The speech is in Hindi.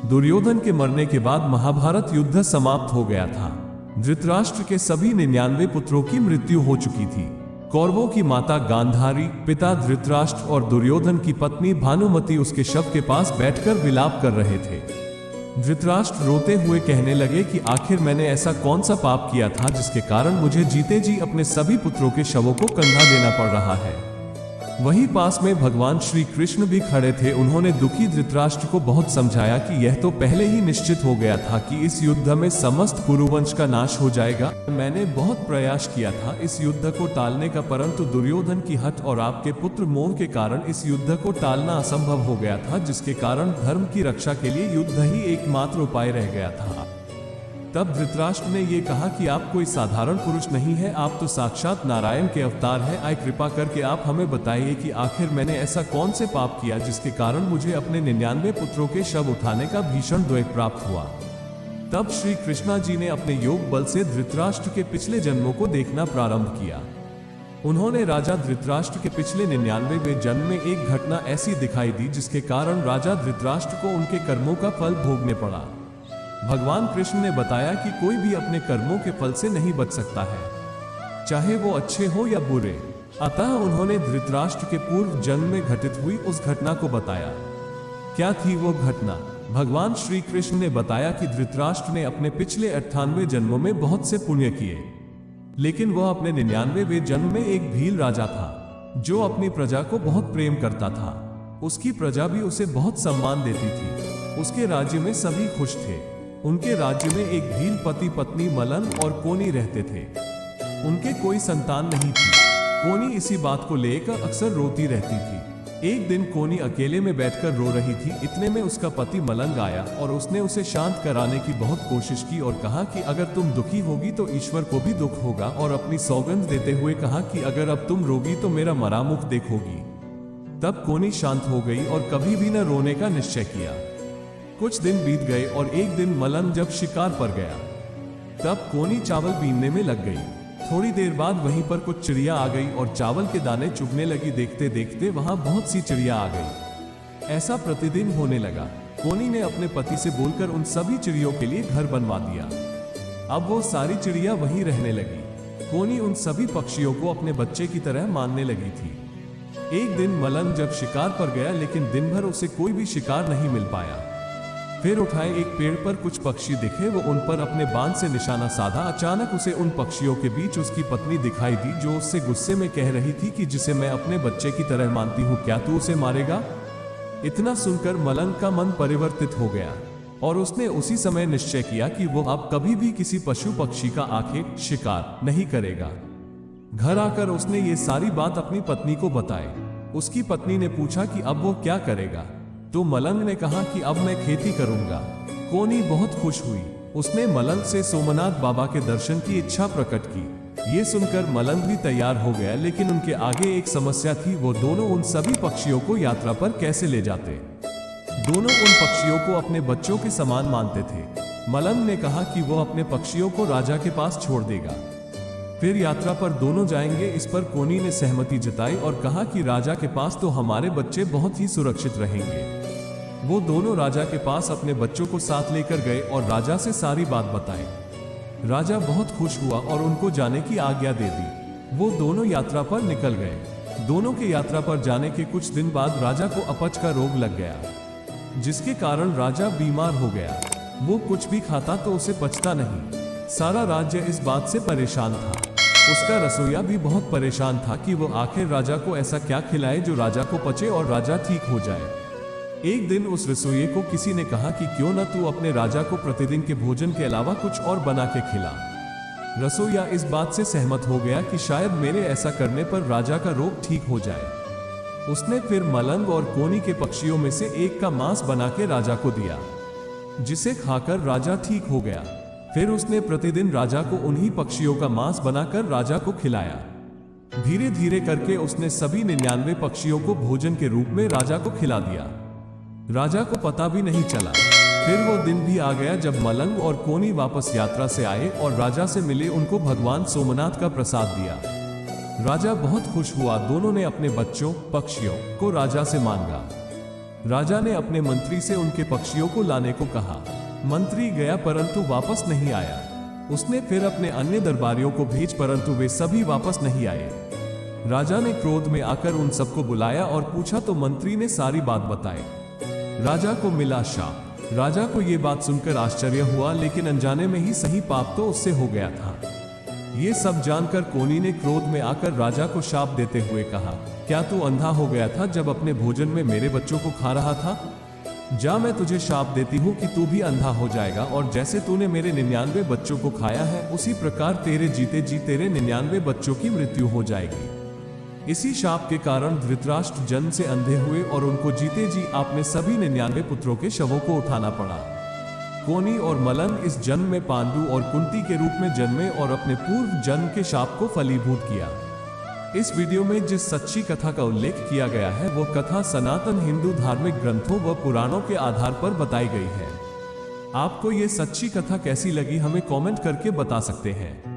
दुर्योधन के मरने के बाद महाभारत युद्ध समाप्त हो गया था। धृतराष्ट्र के सभी 99 पुत्रों की मृत्यु हो चुकी थी। कौरवों की माता गांधारी, पिता धृतराष्ट्र और दुर्योधन की पत्नी भानुमति उसके शव के पास बैठकर विलाप कर रहे थे। धृतराष्ट्र रोते हुए कहने लगे कि आखिर मैंने ऐसा कौन सा पाप किया था जिसके कारण मुझे जीते जी अपने सभी पुत्रों के शवों को कंधा देना पड़ रहा है। वहीं पास में भगवान श्री कृष्ण भी खड़े थे। उन्होंने दुखी धृतराष्ट्र को बहुत समझाया कि यह तो पहले ही निश्चित हो गया था कि इस युद्ध में समस्त कुरुवंश का नाश हो जाएगा। मैंने बहुत प्रयास किया था इस युद्ध को टालने का, परंतु दुर्योधन की हठ और आपके पुत्र मोह के कारण इस युद्ध को टालना असंभव हो गया था, जिसके कारण धर्म की रक्षा के लिए युद्ध ही एकमात्र उपाय रह गया था। तब धृतराष्ट्र ने ये कहा कि आप कोई साधारण पुरुष नहीं है, आप तो साक्षात नारायण के अवतार हैं। आए कृपा करके आप हमें बताइए कि आखिर मैंने ऐसा कौन से पाप किया जिसके कारण मुझे अपने 99 पुत्रों के शव उठाने का भीषण द्वेष प्राप्त हुआ। तब श्री कृष्णा जी ने अपने योग बल से धृतराष्ट्र के पिछले जन्मों को देखना प्रारंभ किया। उन्होंने राजा धृतराष्ट्र के पिछले 99वें जन्म में एक घटना ऐसी दिखाई दी जिसके कारण राजा धृतराष्ट्र को उनके कर्मों का फल भोगने पड़ा। भगवान कृष्ण ने बताया कि कोई भी अपने कर्मों के फल से नहीं बच सकता है, चाहे वो अच्छे हो या बुरे। अतः उन्होंने धृतराष्ट्र के पूर्व जन्म में घटित हुई उस घटना को बताया। क्या थी वो घटना? भगवान श्री कृष्ण ने बताया कि धृतराष्ट्र ने अपने पिछले 98 जन्मों में बहुत से पुण्य किए, लेकिन वह अपने 99वें जन्म में एक भील राजा था जो अपनी प्रजा को बहुत प्रेम करता था। उसकी प्रजा भी उसे बहुत सम्मान देती थी। उसके राज्य में सभी खुश थे। उनके राज्य में एक भील पति पत्नी मलन और कोनी रहते थे। उनके कोई संतान नहीं थी। कोनी इसी बात को लेकर अक्सर रोती रहती थी। एक दिन कोनी अकेले में बैठकर रो रही थी। इतने में उसका पति मलंग आया और उसने उसे शांत कराने की बहुत कोशिश की और कहा कि अगर तुम दुखी होगी तो ईश्वर को भी दुख होगा, और अपनी सौगंध देते हुए कहा कि अगर अब तुम रोगी तो मेरा मरा मुख देखोगी। तब कोनी शांत हो गई और कभी भी न रोने का निश्चय किया। कुछ दिन बीत गए और एक दिन मलन जब शिकार पर गया तब कोनी चावल बीनने में लग गई। थोड़ी देर बाद वहीं पर कुछ चिड़िया आ गई और चावल के दाने चुगने लगी। देखते देखते वहां बहुत सी चिड़िया आ गई। ऐसा प्रतिदिन होने लगा। कोनी ने अपने पति से बोलकर उन सभी चिड़ियों के लिए घर बनवा दिया। अब वो सारी चिड़िया वहीं रहने लगी। कोनी उन सभी पक्षियों को अपने बच्चे की तरह मानने लगी थी। एक दिन मलन जब शिकार पर गया, लेकिन दिन भर उसे कोई भी शिकार नहीं मिल पाया। फिर उठाए एक पेड़ पर कुछ पक्षी दिखे। वो उन पर अपने बाण से निशाना साधा। अचानक उसे उन पक्षियों के बीच उसकी पत्नी दिखाई दी, जो उससे गुस्से में कह रही थी कि जिसे मैं अपने बच्चे की तरह मानती हूँ, क्या तू उसे मारेगा? इतना सुनकर मलंग का मन परिवर्तित हो गया और उसने उसी समय निश्चय किया कि वो अब कभी भी किसी पशु पक्षी का आंखें शिकार नहीं करेगा। घर आकर उसने ये सारी बात अपनी पत्नी को बताई। उसकी पत्नी ने पूछा कि अब वो क्या करेगा, तो मलंग ने कहा कि अब मैं खेती करूंगा। कोनी बहुत खुश हुई। उसने मलंग से सोमनाथ बाबा के दर्शन की इच्छा प्रकट की। ये सुनकर मलंग भी तैयार हो गया, लेकिन उनके आगे एक समस्या थी। वो दोनों उन सभी पक्षियों को यात्रा पर कैसे ले जाते? दोनों उन पक्षियों को अपने बच्चों के समान मानते थे। मलंग ने कहा कि वो अपने पक्षियों को राजा के पास छोड़ देगा, फिर यात्रा पर दोनों जाएंगे। इस पर कोनी ने सहमति जताई और कहा कि राजा के पास तो हमारे बच्चे बहुत ही सुरक्षित रहेंगे। वो दोनों राजा के पास अपने बच्चों को साथ लेकर गए और राजा से सारी बात बताई। राजा बहुत खुश हुआ और उनको जाने की आज्ञा दे दी। वो दोनों यात्रा पर निकल गए। दोनों के यात्रा पर जाने के कुछ दिन बाद राजा को अपच का रोग लग गया, जिसके कारण राजा बीमार हो गया। वो कुछ भी खाता तो उसे पचता नहीं। सारा राज्य इस बात से परेशान था। उसका रसोइया भी बहुत परेशान था कि वो आखिर राजा को ऐसा क्या खिलाए जो राजा को पचे और राजा ठीक हो जाए। एक दिन उस रसोइये को किसी ने कहा कि क्यों न तू अपने राजा को प्रतिदिन के भोजन के अलावा कुछ और बना के खिला। रसोइया इस बात से सहमत हो गया कि शायद मेरे ऐसा करने पर राजा का रोग ठीक हो जाए। उसने फिर मलंग और कोनी के पक्षियों में से एक का मांस बना के राजा को दिया, जिसे खाकर राजा ठीक हो गया। फिर उसने प्रतिदिन राजा को उन्हीं पक्षियों का मांस बनाकर राजा को खिलाया। धीरे धीरे करके उसने सभी 99 पक्षियों को भोजन के रूप में राजा को खिला दिया। राजा को पता भी नहीं चला। फिर वो दिन भी आ गया जब मलंग और कोनी वापस यात्रा से आए और राजा से मिले। उनको भगवान सोमनाथ का प्रसाद दिया। राजा बहुत खुश हुआ। दोनों ने अपने बच्चों पक्षियों को राजा से मांगा। राजा ने अपने मंत्री से उनके पक्षियों को लाने को कहा। मंत्री गया परंतु वापस नहीं आया। उसने फिर अपने अन्य दरबारियों को भेज परंतु वे सभी वापस नहीं आए। राजा ने क्रोध में आकर उन सबको बुलाया और पूछा तो मंत्री ने सारी बात बताई। राजा को मिला शाप। राजा को ये बात सुनकर आश्चर्य हुआ, लेकिन अनजाने में ही सही पाप तो उससे हो गया था। ये सब जानकर कोनी ने क्रोध में आकर राजा को शाप देते हुए कहा, क्या तू अंधा हो गया था जब अपने भोजन में मेरे बच्चों को खा रहा था? जा, मैं तुझे शाप देती हूँ कि तू भी अंधा हो जाएगा, और जैसे तूने मेरे 99 बच्चों को खाया है उसी प्रकार तेरे जीते जी तेरे 99 बच्चों की मृत्यु हो जाएगी। इसी शाप के कारण धृतराष्ट्र जन्म से अंधे हुए और उनको जीते जी आपने सभी 99 पुत्रों के शवों को उठाना पड़ा। कोनी और मलन इस जन्म में पांडु और कुंती के रूप में जन्मे और अपने पूर्व जन्म के शाप को फलीभूत किया। इस वीडियो में जिस सच्ची कथा का उल्लेख किया गया है वो कथा सनातन हिंदू धार्मिक ग्रंथों व पुराणों के आधार पर बताई गई है। आपको ये सच्ची कथा कैसी लगी हमें कमेंट करके बता सकते हैं।